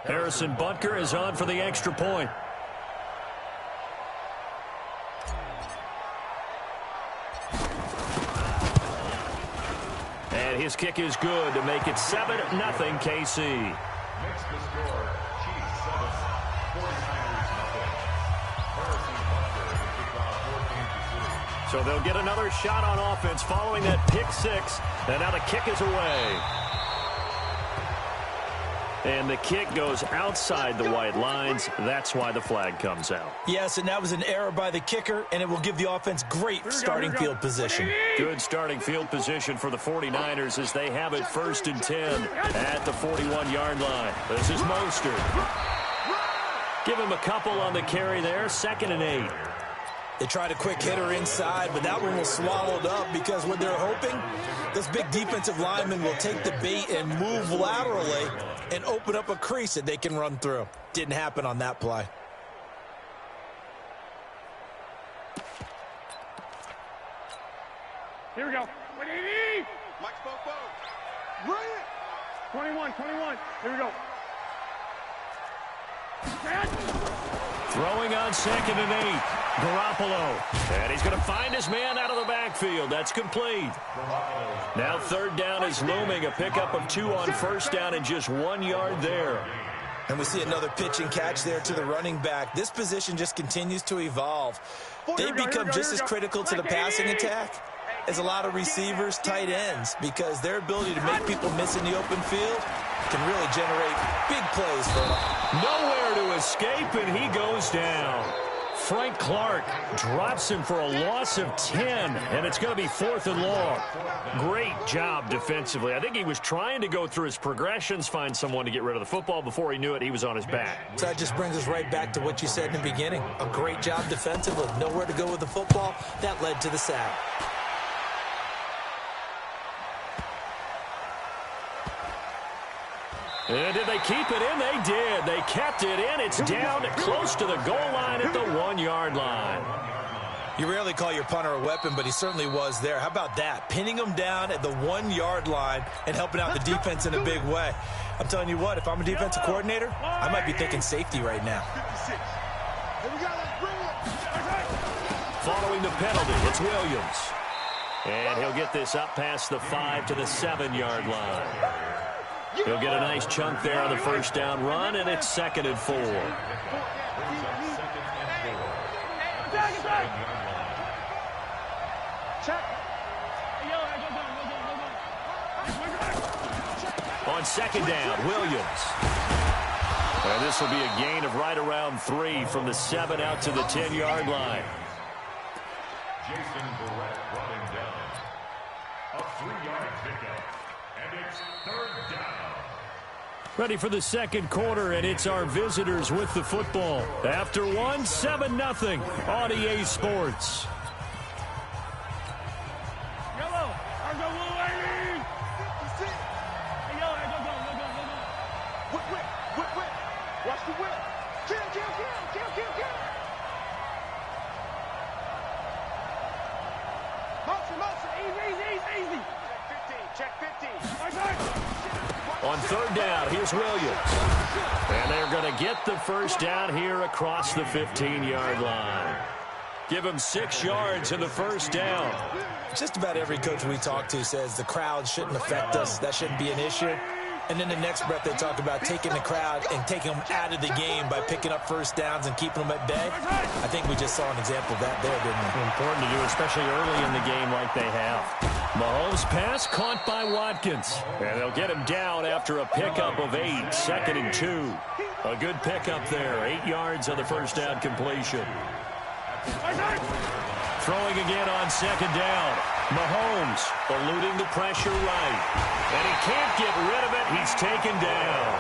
Harrison Butker is on for the extra point. And his kick is good to make it 7-0 KC. Next to score, Chiefs 7, 49ers nothing. Harrison Butker to kick off 14-2. So they'll get another shot on offense following that pick six. And now the kick is away. And the kick goes outside the white lines. That's why the flag comes out. Yes, and that was an error by the kicker, and it will give the offense great starting field position. Good starting field position for the 49ers as they have it 1st and 10 at the 41-yard line. This is Mostert. Give him a couple on the carry there, 2nd and 8. They tried a quick hitter inside, but that one was swallowed up because what they're hoping, those big defensive linemen will take the bait and move laterally and open up a crease that they can run through. Didn't happen on that play. Here we go. Mike spoke. Run it. 21. Here we go. Throwing on 2nd and 8. Garoppolo. And he's going to find his man out of the backfield. That's complete. Now 3rd down is looming. A pickup of 2 on 1st down and just 1 yard there. And we see another pitch and catch there to the running back. This position just continues to evolve. They become just as critical to the passing attack as a lot of receivers, tight ends, because their ability to make people miss in the open field can really generate big plays for them. Nowhere to escape, and he goes down. Frank Clark drops him for a loss of 10, and it's going to be 4th and long. Great job defensively. I think he was trying to go through his progressions, find someone to get rid of the football. Before he knew it, he was on his back. So that just brings us right back to what you said in the beginning. A great job defensively. Nowhere to go with the football. That led to the sack. And did they keep it in? They did. They kept it in. It's down close to the goal line at the 1 yard line. You rarely call your punter a weapon, but he certainly was there. How about that? Pinning him down at the 1 yard line and helping out the defense in a big way. I'm telling you what, if I'm a defensive coordinator, I might be thinking safety right now. Following the penalty, it's Williams. And he'll get this up past the 5 to the 7 yard line. He'll get a nice chunk there on the 1st down run, and it's 2nd and 4. On 2nd down, Williams. And this will be a gain of right around 3 from the 7 out to the 10 yard line. Jason Barrett running down. A 3-yard pickup. And it's 3rd down. Ready for the 2nd quarter, and it's our visitors with the football. After 1, 7-0 on EA Sports. Yellow. I'll go blue, baby. Hey, yellow. Go. Whip. Watch the whip. Kill. Motion. Easy. Check 15. On 3rd down, here's Williams. And they're going to get the 1st down here across the 15-yard line. Give him 6 yards in the 1st down. Just about every coach we talk to says the crowd shouldn't affect us. That shouldn't be an issue. And then the next breath they talk about taking the crowd and taking them out of the game by picking up 1st downs and keeping them at bay. I think we just saw an example of that there, didn't we? Important to do, especially early in the game like they have. Mahomes' pass caught by Watkins. And they'll get him down after a pickup of 8, 2nd and 2. A good pickup there, 8 yards on the 1st down completion. Throwing again on 2nd down. Mahomes eluding the pressure right. And he can't get rid of it. He's taken down.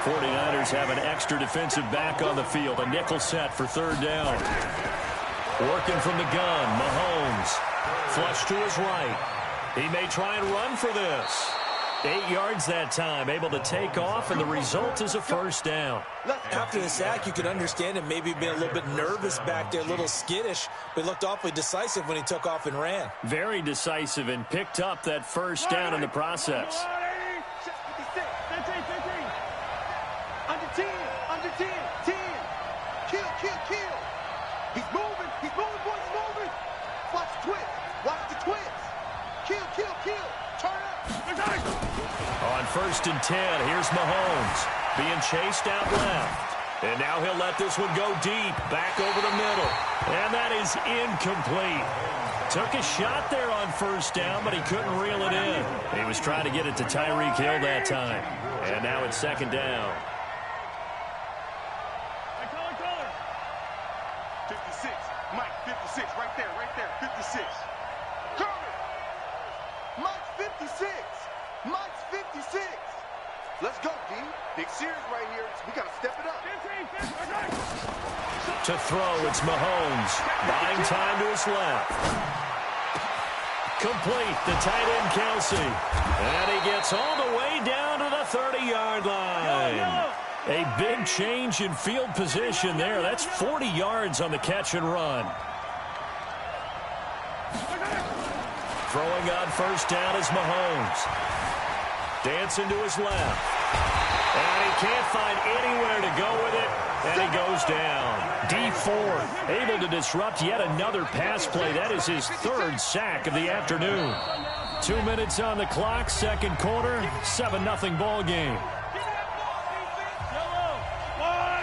49ers have an extra defensive back on the field. A nickel set for 3rd down. Working from the gun, Mahomes. Flush to his right. He may try and run for this. 8 yards that time, able to take off, and the result is a 1st down. After the sack, you could understand him maybe being a little bit nervous back there, a little skittish, but he looked awfully decisive when he took off and ran. Very decisive and picked up that 1st down in the process. Kill, kill, kill. He's moving, boys, he's moving. Watch the twist. Watch the twist. Kill, kill, kill. Turn up. On 1st and 10, here's Mahomes being chased out left. And now he'll let this one go deep, back over the middle. And that is incomplete. Took a shot there on 1st down, but he couldn't reel it in. He was trying to get it to Tyreek Hill that time. And now it's 2nd down. 56. Mike, 56. Right there, 56. Curry. Mike's 56. Mike's 56. Let's go, D. Big series right here. We got to step it up. To throw, it's Mahomes. Buying time to his left. Complete, the tight end, Kelsey. And he gets all the way down to the 30-yard line. A big change in field position there. That's 40 yards on the catch and run. Throwing on 1st down is Mahomes. Dancing to his left. And he can't find anywhere to go with it. And he goes down. D4 able to disrupt yet another pass play. That is his 3rd sack of the afternoon. 2 minutes on the clock, 2nd quarter, 7-0 ball game.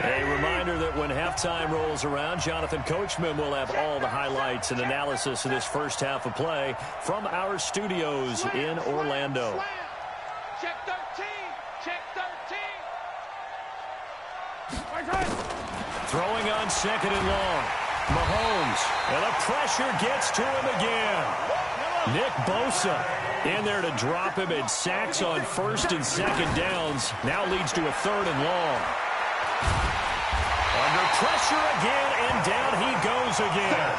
A reminder that when halftime rolls around, Jonathan Coachman will have all the highlights and analysis of this first half of play from our studios in Orlando. Check 13. Check 13. Throwing on 2nd and long. Mahomes, and the pressure gets to him again. Nick Bosa in there to drop him, and sacks on 1st and 2nd downs. Now leads to a 3rd and long. Under pressure again, and down he goes again.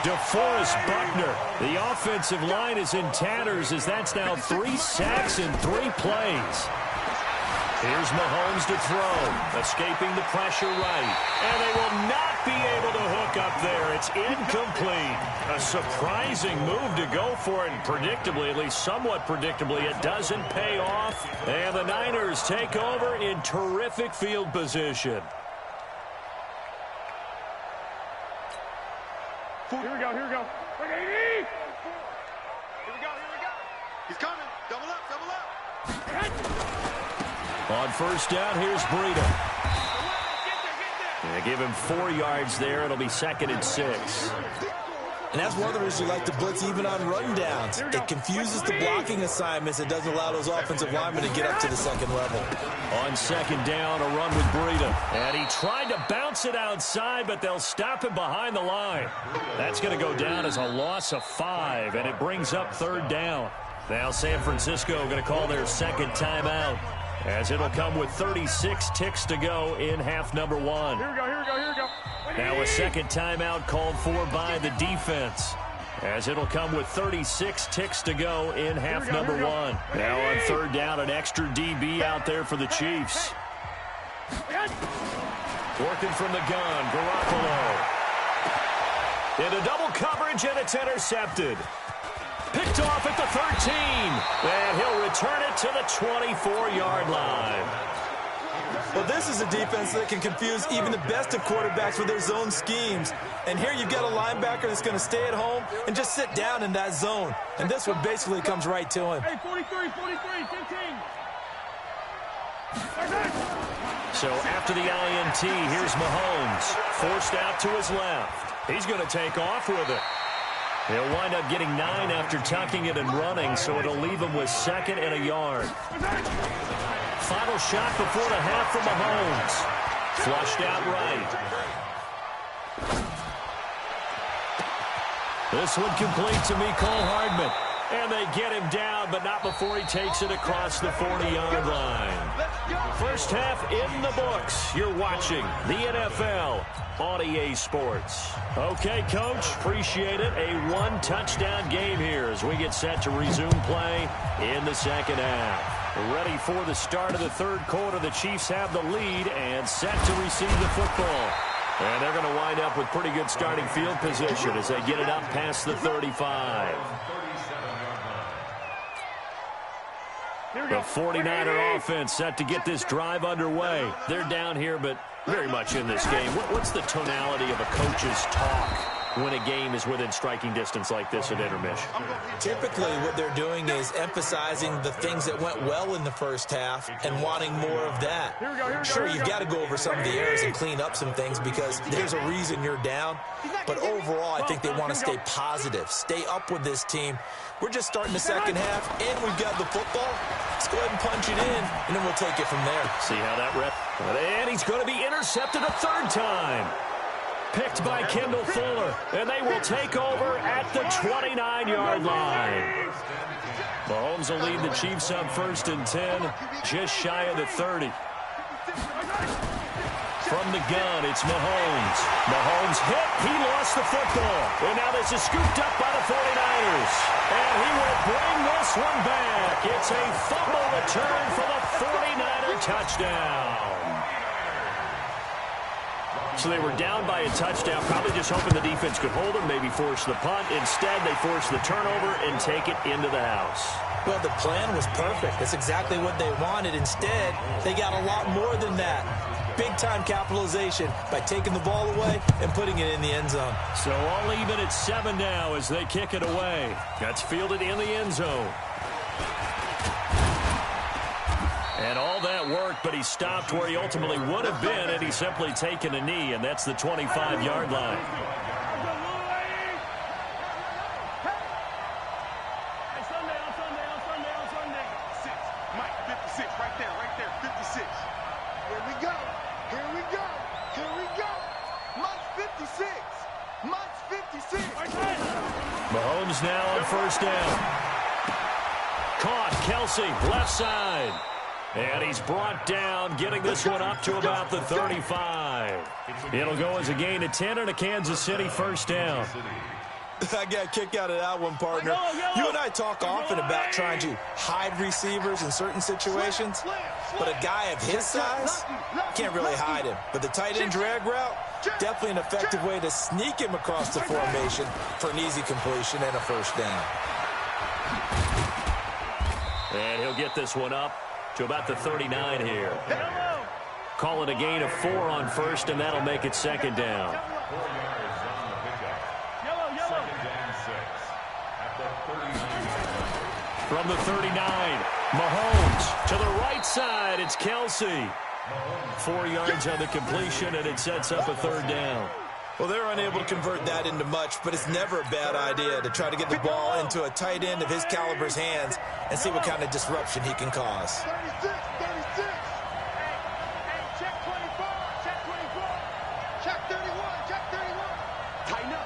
DeForest Buckner. The offensive line is in tatters as that's now 3 sacks in 3 plays. Here's Mahomes to throw, escaping the pressure right. And they will not be able to hook up there. It's incomplete. A surprising move to go for it, and predictably, at least somewhat predictably, it doesn't pay off. And the Niners take over in terrific field position. Here we go, here we go. Here we go. He's coming. Double up. On 1st down, here's Breida. They give him 4 yards there. It'll be 2nd and 6. And that's one of the reasons you like to blitz even on run downs. It confuses the blocking assignments. It doesn't allow those offensive linemen to get up to the 2nd level. On 2nd down, a run with Breida. And he tried to bounce it outside, but they'll stop him behind the line. That's going to go down as a loss of 5, and it brings up 3rd down. Now San Francisco going to call their 2nd timeout, as it'll come with 36 ticks to go in half number 1. Here we go. Now a 2nd timeout called for by the defense, as it'll come with 36 ticks to go in half number 1. Now on 3rd down, an extra DB out there for the Chiefs. Working from the gun, Garoppolo. Into double coverage, and it's intercepted. Picked off at the 13, and he'll return it to the 24-yard line. Well, this is a defense that can confuse even the best of quarterbacks with their zone schemes. And here you've got a linebacker that's going to stay at home and just sit down in that zone. And this one basically comes right to him. Hey, 43, 15. So after the INT, here's Mahomes, forced out to his left. He's going to take off with it. He'll wind up getting 9 after tucking it and running, so it'll leave him with 2nd and a yard. Final shot before the half from Mahomes. Flushed out right. This one complete to Mecole Hardman. And they get him down, but not before he takes it across the 40-yard line. First half in the books. You're watching the NFL on EA Sports. Okay, Coach, appreciate it. A 1-touchdown game here as we get set to resume play in the 2nd half. Ready for the start of the 3rd quarter. The Chiefs have the lead and set to receive the football. And they're going to wind up with pretty good starting field position as they get it up past the 35. The 49er offense set to get this drive underway. They're down here, but very much in this game. What's the tonality of a coach's talk when a game is within striking distance like this at intermission? Typically, what they're doing is emphasizing the things that went well in the first half and wanting more of that. Sure, you've got to go over some of the errors and clean up some things because there's a reason you're down. But overall, I think they want to stay positive, stay up with this team. We're just starting the second half, and we've got the football. Let's go ahead and punch it in, and then we'll take it from there. See how that rep. And he's going to be intercepted a third time. Picked by Kendall Fuller, and they will take over at the 29-yard line. Mahomes will lead the Chiefs up 1st and 10, just shy of the 30. From the gun, it's Mahomes. Mahomes hit. He lost the football. And now this is scooped up by the 49ers. And he will bring this one back. It's a fumble return for the 49er touchdown. So they were down by a touchdown, probably just hoping the defense could hold them, maybe force the punt. Instead, they force the turnover and take it into the house. Well, the plan was perfect. That's exactly what they wanted. Instead, they got a lot more than that. Big-time capitalization by taking the ball away and putting it in the end zone. So all even at 7 now as they kick it away. That's fielded in the end zone. And all that worked, but he stopped where he ultimately would have been, and he's simply taken a knee, and that's the 25-yard line. Mike, 56, right there, 56. Here we go. Mike's 56. Mike's 56. Mahomes now on 1st down. Caught, Kelsey, left side. And he's brought down, getting this one up to about the 35. It'll go as a gain of 10 and a Kansas City 1st down. I got a kick out of that one, partner. You and I talk often about trying to hide receivers in certain situations, but a guy of his size can't really hide him. But the tight end drag route, definitely an effective way to sneak him across the formation for an easy completion and a 1st down. And he'll get this one up to about the 39 here. Call it a gain of 4 on 1st, and that'll make it 2nd down. From the 39, Mahomes to the right side. It's Kelsey. 4 yards on the completion, and it sets up a 3rd down. Well, they're unable to convert that into much, but it's never a bad idea to try to get the ball into a tight end of his caliber's hands and see what kind of disruption he can cause. 36. Hey, check 24. Check 31. Tighten up.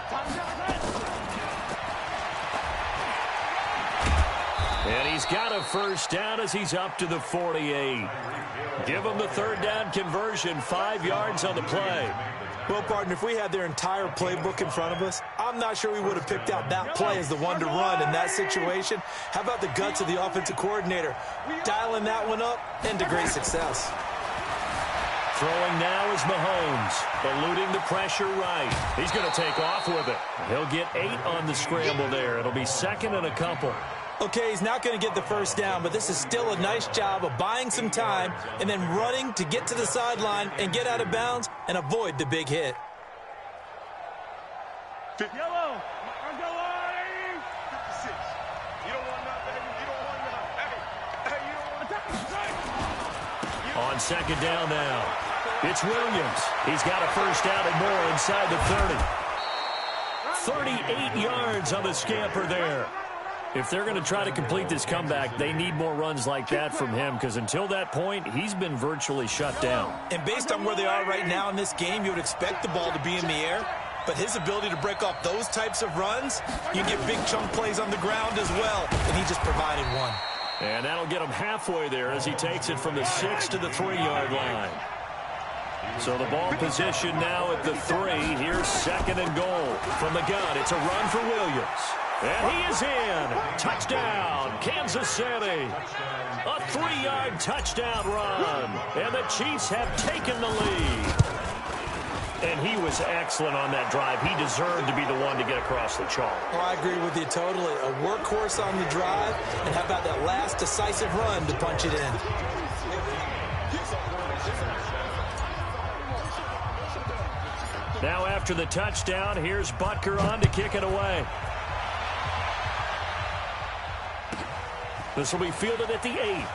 And he's got a 1st down as he's up to the 48. Give him the 3rd down conversion, 5 yards on the play. Well, partner, if we had their entire playbook in front of us, I'm not sure we would have picked out that play as the one to run in that situation. How about the guts of the offensive coordinator? Dialing that one up into great success. Throwing now is Mahomes, eluding the pressure right. He's going to take off with it. He'll get 8 on the scramble there. It'll be 2nd and a couple. Okay, he's not going to get the 1st down, but this is still a nice job of buying some time and then running to get to the sideline and get out of bounds and avoid the big hit. Yellow. 56. You don't want nothing, baby. You don't want nothing. Hey, you don't want On 2nd down now, it's Williams. He's got a 1st down and more inside the 30. 38 yards on the scamper there. If they're going to try to complete this comeback, they need more runs like that from him, because until that point, he's been virtually shut down. And based on where they are right now in this game, you would expect the ball to be in the air. But his ability to break off those types of runs, you get big chunk plays on the ground as well, and he just provided one. And that'll get him halfway there as he takes it from the 6 to the 3-yard line. So the ball position now at the 3. Here's 2nd and goal. From the gun, it's a run for Williams. And he is in. Touchdown, Kansas City. A 3-yard touchdown run. And the Chiefs have taken the lead. And he was excellent on that drive. He deserved to be the one to get across the chalk. Oh, I agree with you totally. A workhorse on the drive, and how about that last decisive run to punch it in? Now after the touchdown, here's Butker on to kick it away. This will be fielded at the 8.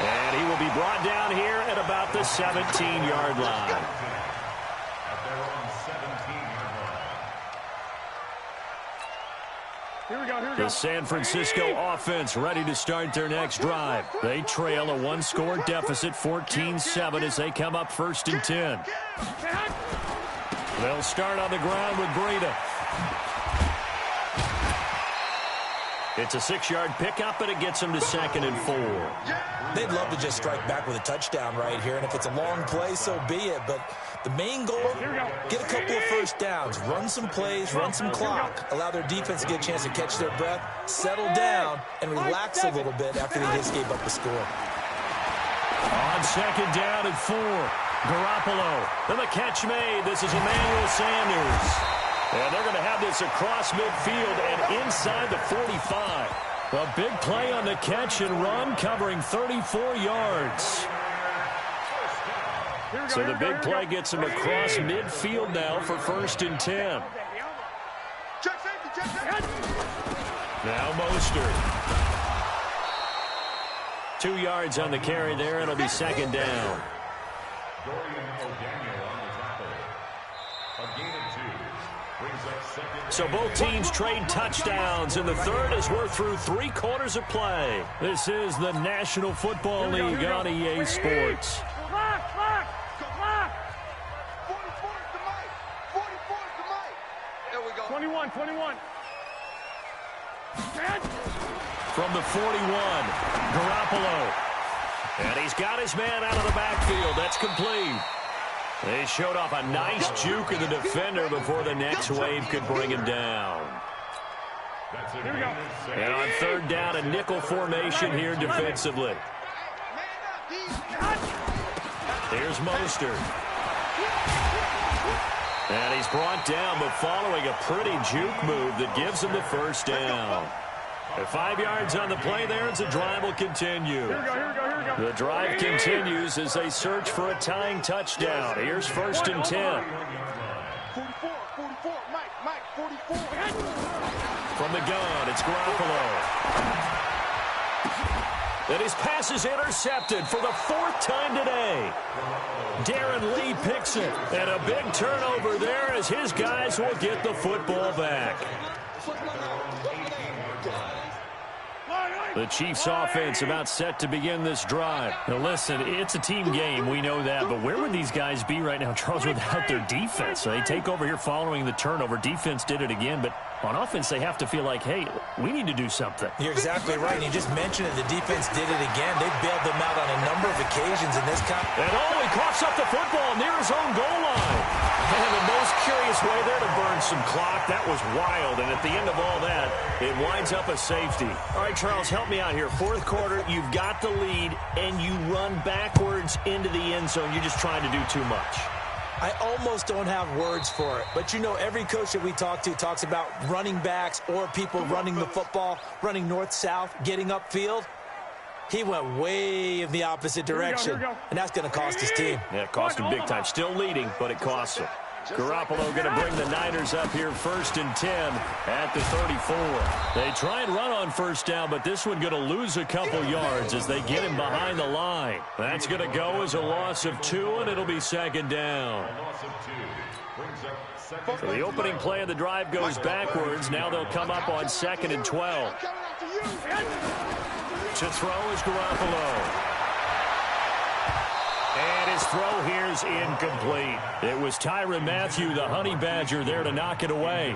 And he will be brought down here at about the 17-yard line. The San Francisco offense ready to start their next drive. They trail a one-score deficit, 14-7, as they come up 1st and 10. They'll start on the ground with Breida. It's a 6-yard pickup, and it gets them to 2nd and 4. They'd love to just strike back with a touchdown right here, and if it's a long play, so be it. But the main goal, get a couple of first downs, run some plays, run some clock, allow their defense to get a chance to catch their breath, settle down, and relax a little bit after they just gave up the score. On 2nd down and 4, Garoppolo. And the catch made. This is Emmanuel Sanders. And they're going to have this across midfield and inside the 45. A big play on the catch and run, covering 34 yards. So the big play gets him across midfield now for 1st and 10. Now Mostert. 2 yards on the carry there. It'll be 2nd down. So both teams trade touchdowns in the third as we're through 3 quarters of play. This is the National Football League on EA Sports. 21. From the 41, Garoppolo. And he's got his man out of the backfield. That's complete. They showed off a nice juke of the defender before the next wave could bring him down. And on 3rd down, a nickel formation here defensively. Here's Mostert. And he's brought down, but following a pretty juke move that gives him the 1st down. At 5 yards on the play there, as the drive will continue. The drive continues as they search for a tying touchdown. Here's 1st and 10. 44, Mike, 44. From the gun, it's Garoppolo. And his pass is intercepted for the 4th time today. Darren Lee picks it. And a big turnover there as his guys will get the football back. The Chiefs offense about set to begin this drive. Now listen, it's a team game, we know that, but where would these guys be right now, Charles, without their defense? They take over here following the turnover. Defense did it again, but on offense they have to feel like, hey, we need to do something. You're exactly right, and you just mentioned it. The defense did it again. They bailed them out on a number of occasions in this kind. And he coughs up the football near his own goal line. And the most curious way there to burn some clock. That was wild, and at the end of all that, it winds up a safety. All right, Charles, help me out here. 4th quarter, you've got the lead, and you run backwards into the end zone. You're just trying to do too much. I almost don't have words for it. But, you know, every coach that we talk to talks about running backs or people running the football, running north-south, getting upfield. He went way in the opposite direction, and that's going to cost his team. Yeah, it cost him big time. Still leading, but it costs him. Garoppolo going to bring the Niners up here 1st and 10 at the 34. They try and run on 1st down, but this one going to lose a couple yards as they get him behind the line. That's going to go as a loss of 2, and it'll be 2nd down. So the opening play of the drive goes backwards. Now they'll come up on 2nd and 12. To throw is Garoppolo. And his throw here is incomplete. It was Tyrann Mathieu, the Honey Badger, there to knock it away.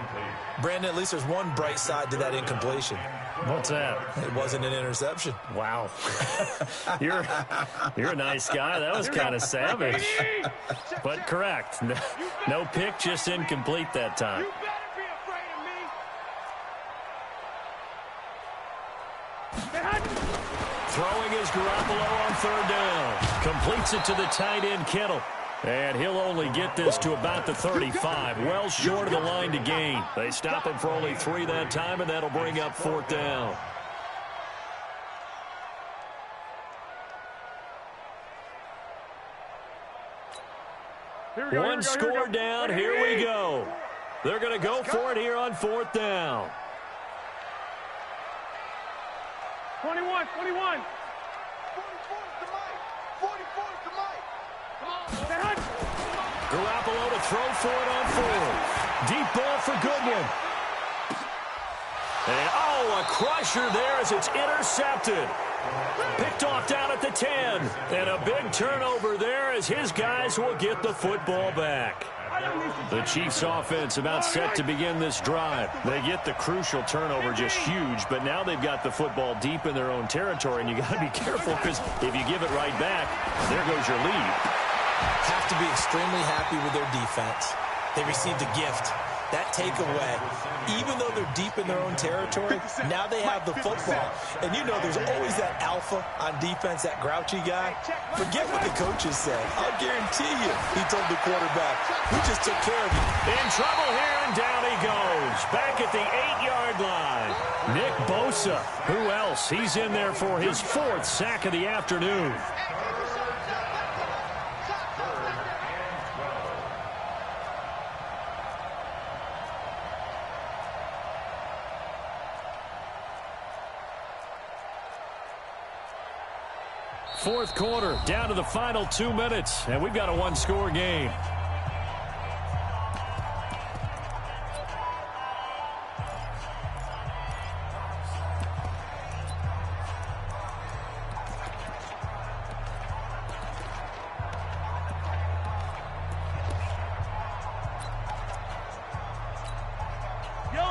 Brandon, at least there's one bright side to that incompletion. What's that? It wasn't an interception. Wow. You're a nice guy. That was kind of savage. But correct. No pick, just incomplete that time. Throwing is Garoppolo on 3rd down. Completes it to the tight end, Kittle. And he'll only get this to about the 35, well short of the line to gain. They stop him for only 3 that time, and that'll bring up 4th down. One score down, here we go. They're going to go for it here on 4th down. 21. 44 to Mike. 44 to Mike. Come on. Garoppolo to throw for it on 4th. Deep ball for Goodwin. And, a crusher there as it's intercepted. Picked off down at the 10. And a big turnover there as his guys will get the football back. The Chiefs offense about set to begin this drive. They get the crucial turnover, just huge, but now they've got the football deep in their own territory, and you got to be careful because if you give it right back, there goes your lead. Have to be extremely happy with their defense. They received a gift. That takeaway, even though they're deep in their own territory, now they have the football. And you know there's always that alpha on defense, that grouchy guy. Forget what the coaches said. I'll guarantee you, he told the quarterback, we just took care of you. In trouble here, and down he goes. Back at the 8-yard line. Nick Bosa. Who else? He's in there for his 4th sack of the afternoon. Fourth quarter, down to the final 2 minutes, and we've got a 1-score game.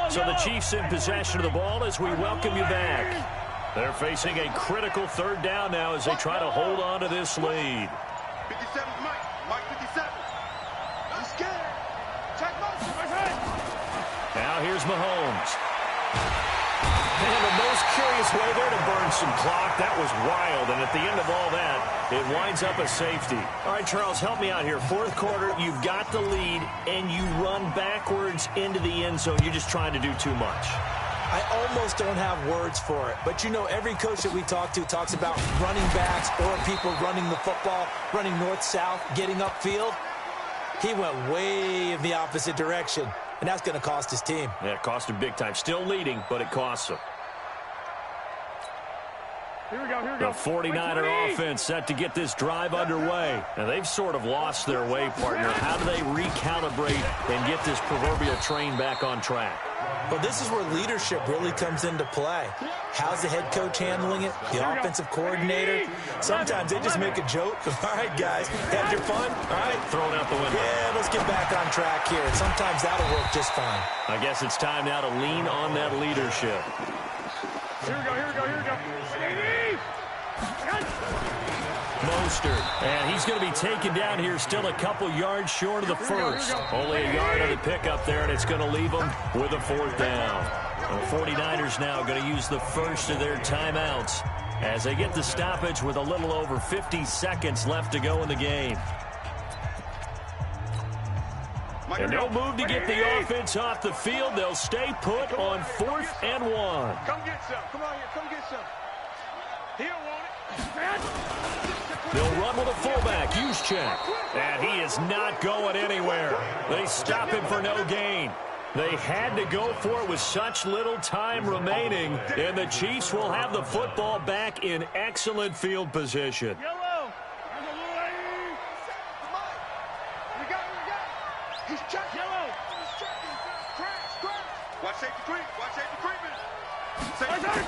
So the Chiefs in possession of the ball as we welcome you back. They're facing a critical 3rd down now as they try to hold on to this lead. 57 Mike. Mike 57. He's scared. Check motion. Now here's Mahomes. And the most curious way there to burn some clock. That was wild. And at the end of all that, it winds up a safety. All right, Charles, help me out here. 4th quarter, you've got the lead, and you run backwards into the end zone. You're just trying to do too much. I almost don't have words for it. But, you know, every coach that we talk to talks about running backs or people running the football, running north-south, getting upfield. He went way in the opposite direction, and that's going to cost his team. Yeah, it cost him big time. Still leading, but it costs him. Here we go. The 49er offense set to get this drive underway. And they've sort of lost their way, partner. How do they recalibrate and get this proverbial train back on track? Well, this is where leadership really comes into play. How's the head coach handling it? The offensive coordinator? Sometimes they just make a joke. All right, guys, had your fun? All right. Throw it out the window. Yeah, let's get back on track here. Sometimes that'll work just fine. I guess it's time now to lean on that leadership. Here we go. Mostert, and he's going to be taken down here still a couple yards short of the first. Only a yard on the pickup there, and it's going to leave them with a 4th down. The 49ers now going to use the first of their timeouts as they get the stoppage with a little over 50 seconds left to go in the game. And they'll move to get the offense off the field. They'll stay put on 4th and 1. Come get some. Come on here. Come get some. He don't want it. They'll run with a fullback, Juszczyk. And he is not going anywhere. They stop him for no gain. They had to go for it with such little time remaining. And the Chiefs will have the football back in excellent field position. Yellow. He's checking. Yellow. He's checking. Crash. Watch safety creep. Watch safety creeping. Safety.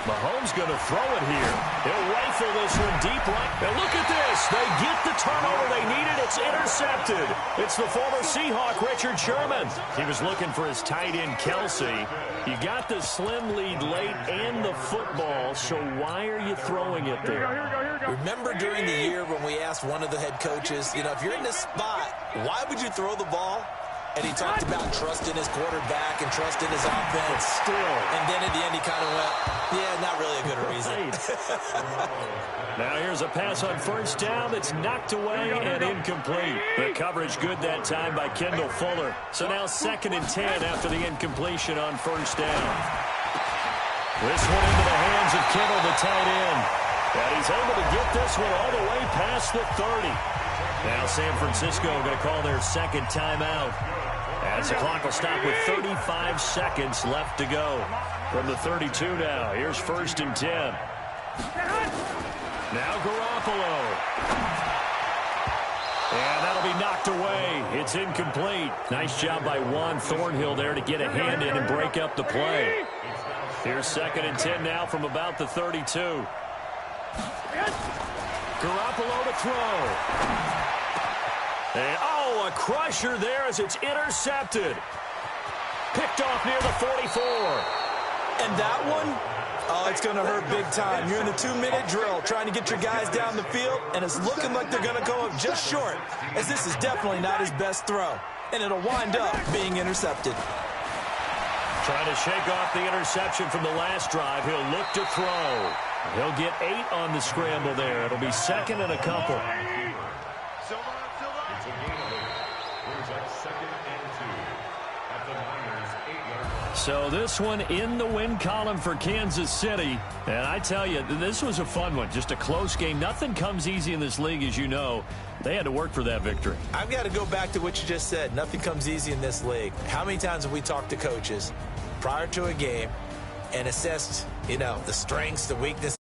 Mahomes going to throw it here. He'll rifle this one deep right. And look at this. They get the turnover they needed. It's intercepted. It's the former Seahawk, Richard Sherman. He was looking for his tight end, Kelsey. You got the slim lead late and the football, so why are you throwing it there? Remember during the year when we asked one of the head coaches, you know, if you're in this spot, why would you throw the ball? And he talked about trusting his quarterback and trusting his offense. Still. And then at the end, he kind of went, yeah, not really a good reason. Now here's a pass on first down that's knocked away and incomplete. The coverage good that time by Kendall Fuller. So now 2nd and 10 after the incompletion on first down. This one into the hands of Kittle, the tight end. And he's able to get this one all the way past the 30. Now San Francisco going to call their 2nd timeout. As the clock will stop with 35 seconds left to go. From the 32 now, here's 1st and 10. Now Garoppolo. And that'll be knocked away. It's incomplete. Nice job by Juan Thornhill there to get a hand in and break up the play. Here's 2nd and 10 now from about the 32. Garoppolo to throw. And, a crusher there as it's intercepted. Picked off near the 44. And that one, it's going to hurt big time. You're in the 2-minute drill trying to get your guys down the field, and it's looking like they're going to go up just short, as this is definitely not his best throw. And it'll wind up being intercepted. Trying to shake off the interception from the last drive. He'll look to throw. He'll get 8 on the scramble there. It'll be 2nd and a couple. So this one in the win column for Kansas City. And I tell you, this was a fun one. Just a close game. Nothing comes easy in this league, as you know. They had to work for that victory. I've got to go back to what you just said. Nothing comes easy in this league. How many times have we talked to coaches prior to a game and assessed, the strengths, the weaknesses?